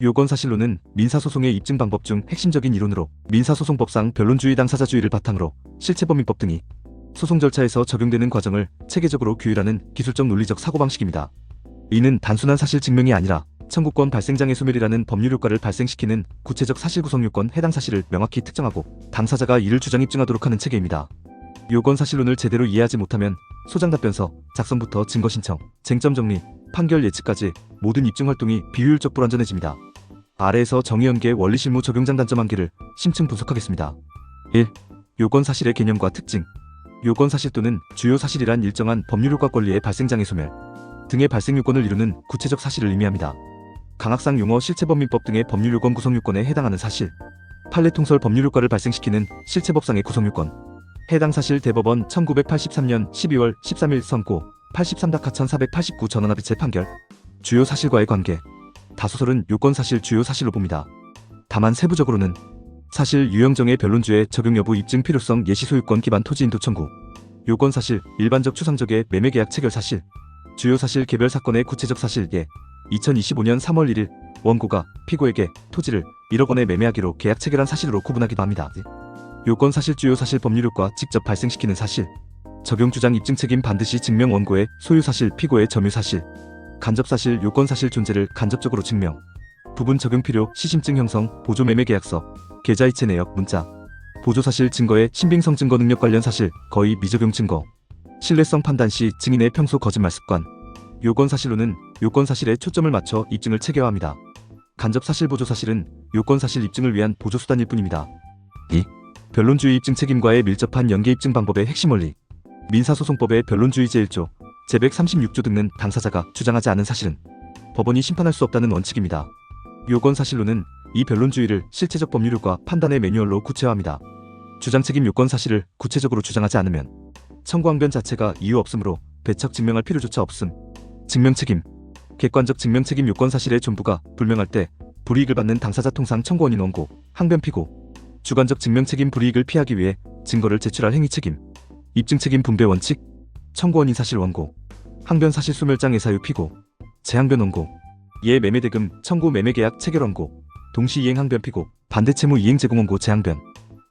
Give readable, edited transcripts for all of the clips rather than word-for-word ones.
요건사실론은 민사소송의 입증 방법 중 핵심적인 이론으로 민사소송법상 변론주의 당사자주의를 바탕으로 실체범위법 등이 소송 절차에서 적용되는 과정을 체계적으로 규율하는 기술적 논리적 사고방식입니다. 이는 단순한 사실 증명이 아니라 청구권 발생장애 소멸이라는 법률 효과를 발생시키는 구체적 사실 구성 요건 해당 사실을 명확히 특정하고 당사자가 이를 주장 입증하도록 하는 체계입니다. 요건사실론을 제대로 이해하지 못하면 소장답변서 작성부터 증거 신청, 쟁점 정리, 판결 예측까지 모든 입증 활동이 비효율적 불완전해집니다. 아래에서 정의연계 원리실무 적용 장단점 한계를 심층 분석하겠습니다. 1. 요건사실의 개념과 특징. 요건사실 또는 주요 사실이란 일정한 법률 효과 권리의 발생장애 소멸 등의 발생 요건을 이루는 구체적 사실을 의미합니다. 강학상 용어 실체범위법 등의 법률 요건 구성 요건에 해당하는 사실, 판례 통설 법률 효과를 발생시키는 실체법상의 구성 요건. 해당 사실 대법원 1983년 12월 13일 선고 83-1489 전원합의체 판결. 주요 사실과의 관계. 다소설은 요건사실 주요 사실로 봅니다. 다만 세부적으로는 사실 유형정의 변론주의 적용 여부 입증 필요성 예시 소유권 기반 토지 인도 청구. 요건사실 일반적 추상적의 매매계약 체결 사실. 주요 사실 개별 사건의 구체적 사실 예. 2025년 3월 1일 원고가 피고에게 토지를 1억 원에 매매하기로 계약 체결한 사실으로 구분하기도 합니다. 요건사실 주요 사실 법률 효과 직접 발생시키는 사실. 적용 주장 입증 책임 반드시 증명 원고의 소유 사실 피고의 점유 사실. 간접 사실 요건사실 존재를 간접적으로 증명. 부분 적용 필요 시심증 형성 보조 매매 계약서 계좌이체 내역 문자. 보조 사실 증거의 신빙성 증거 능력 관련 사실 거의 미적용 증거. 신뢰성 판단 시 증인의 평소 거짓말 습관. 요건사실로는 요건사실에 초점을 맞춰 입증을 체계화합니다. 간접사실 보조사실은 요건사실 입증을 위한 보조수단일 뿐입니다. 2. 변론주의 입증 책임과의 밀접한 연계 입증 방법의 핵심 원리. 민사소송법의 변론주의 제1조, 제136조 등은 당사자가 주장하지 않은 사실은 법원이 심판할 수 없다는 원칙입니다. 요건사실로는 이 변론주의를 실체적 법률효과 판단의 매뉴얼로 구체화합니다. 주장책임 요건사실을 구체적으로 주장하지 않으면 청구항변 자체가 이유 없으므로 배척 증명할 필요조차 없음. 증명책임. 객관적 증명책임 요건사실의 존부가 불명할 때 불이익을 받는 당사자 통상 청구원인 원고, 항변 피고. 주관적 증명책임 불이익을 피하기 위해 증거를 제출할 행위책임. 입증책임 분배 원칙. 청구원인 사실 원고, 항변 사실 소멸장 예사유 피고, 재항변 원고, 예 매매대금 청구 매매계약 체결 원고, 동시이행 항변 피고, 반대채무 이행 제공 원고 재항변.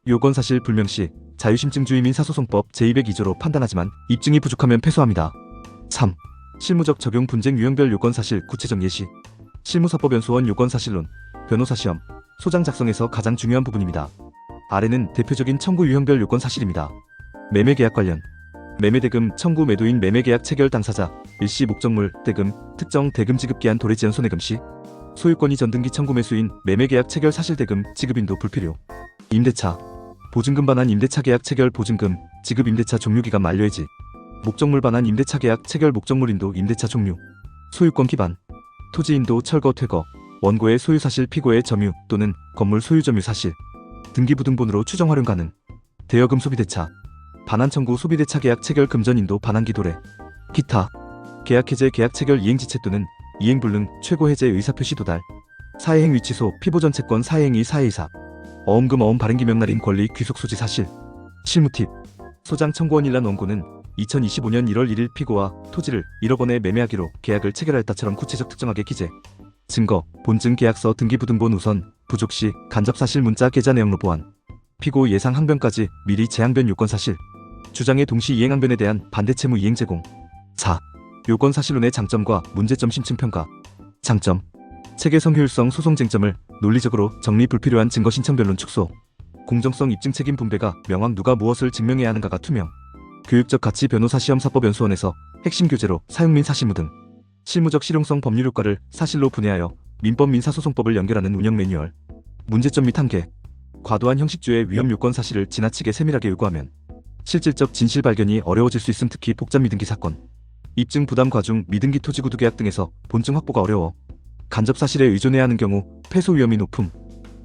요건사실 불명시 자유심증주의 민사소송법 제202조로 판단하지만 입증이 부족하면 패소합니다. 3. 실무적 적용 분쟁 유형별 요건사실 구체적 예시. 실무사법연수원 요건사실론, 변호사시험, 소장 작성에서 가장 중요한 부분입니다. 아래는 대표적인 청구 유형별 요건사실입니다. 매매계약 관련. 매매대금 청구 매도인 매매계약 체결 당사자 일시 목적물 대금 특정 대금 지급기한 도래지연 손해금 시 소유권이 전등기 청구 매수인 매매계약 체결 사실대금 지급인도 불필요. 임대차 보증금 반환 임대차 계약 체결 보증금 지급 임대차 종료기간 만료해지 목적물 반환 임대차 계약 체결 목적물 인도 임대차 종료. 소유권 기반 토지 인도 철거 퇴거 원고의 소유 사실 피고의 점유 또는 건물 소유 점유 사실 등기부등본으로 추정 활용 가능. 대여금 소비대차 반환 청구 소비대차 계약 체결 금전 인도 반환기 도래. 기타 계약 해제 계약 체결 이행지체 또는 이행불능 최고 해제 의사표시 도달. 사회행 위치소 피보전 채권 사회행위 사회이사 어음금 어음 발행기 명날인 권리 귀속 소지 사실. 실무 팁. 소장 청구원 일란 원고는 2025년 1월 1일 피고와 토지를 1억 원에 매매하기로 계약을 체결하였다처럼 구체적 특정하게 기재. 증거 본증 계약서 등기부등본 우선 부족 시 간접사실 문자 계좌 내역로 보완. 피고 예상 항변까지 미리 재항변 요건사실. 주장의 동시 이행 항변에 대한 반대채무 이행 제공. 4. 요건사실론의 장점과 문제점 심층평가. 장점. 체계성 효율성 소송 쟁점을 논리적으로 정리 불필요한 증거 신청 변론 축소. 공정성 입증 책임 분배가 명확 누가 무엇을 증명해야 하는가가 투명. 교육적 가치 변호사 시험 사법연수원에서 핵심 교재로 사용민 사실무 등. 실무적 실용성 법률 효과를 사실로 분해하여 민법 민사소송법을 연결하는 운영 매뉴얼. 문제점 및 한계. 과도한 형식주의 위험 요건 사실을 지나치게 세밀하게 요구하면 실질적 진실 발견이 어려워질 수 있음. 특히 복잡 미등기 사건, 입증 부담 과중 미등기 토지 구두 계약 등에서 본증 확보가 어려워 간접 사실에 의존해야 하는 경우 패소 위험이 높음.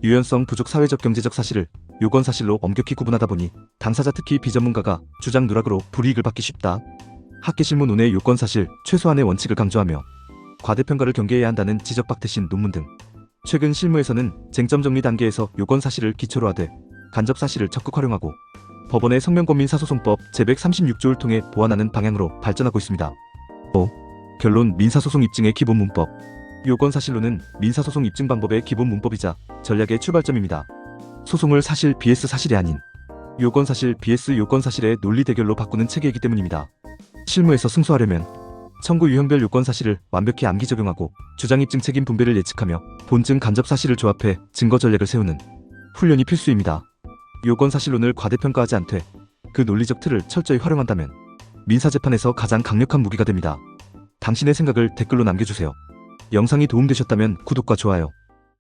유연성 부족 사회적 경제적 사실을 요건 사실로 엄격히 구분하다 보니 당사자 특히 비전문가가 주장 누락으로 불이익을 받기 쉽다. 학계 실무 논의 요건 사실 최소한의 원칙을 강조하며 과대평가를 경계해야 한다는 지적 박태신 논문 등. 최근 실무에서는 쟁점 정리 단계에서 요건 사실을 기초로 하되 간접 사실을 적극 활용하고 법원의 성명권민사소송법 제136조를 통해 보완하는 방향으로 발전하고 있습니다. 5. 결론 민사소송 입증의 기본 문법. 요건 사실론은 민사소송 입증 방법의 기본 문법이자 전략의 출발점입니다. 소송을 사실 vs 사실이 아닌 요건 사실 vs 요건 사실의 논리 대결로 바꾸는 체계이기 때문입니다. 실무에서 승소하려면 청구 유형별 요건 사실을 완벽히 암기 적용하고 주장 입증 책임 분배를 예측하며 본증 간접 사실을 조합해 증거 전략을 세우는 훈련이 필수입니다. 요건 사실론을 과대평가하지 않되 그 논리적 틀을 철저히 활용한다면 민사재판에서 가장 강력한 무기가 됩니다. 당신의 생각을 댓글로 남겨주세요. 영상이 도움되셨다면 구독과 좋아요,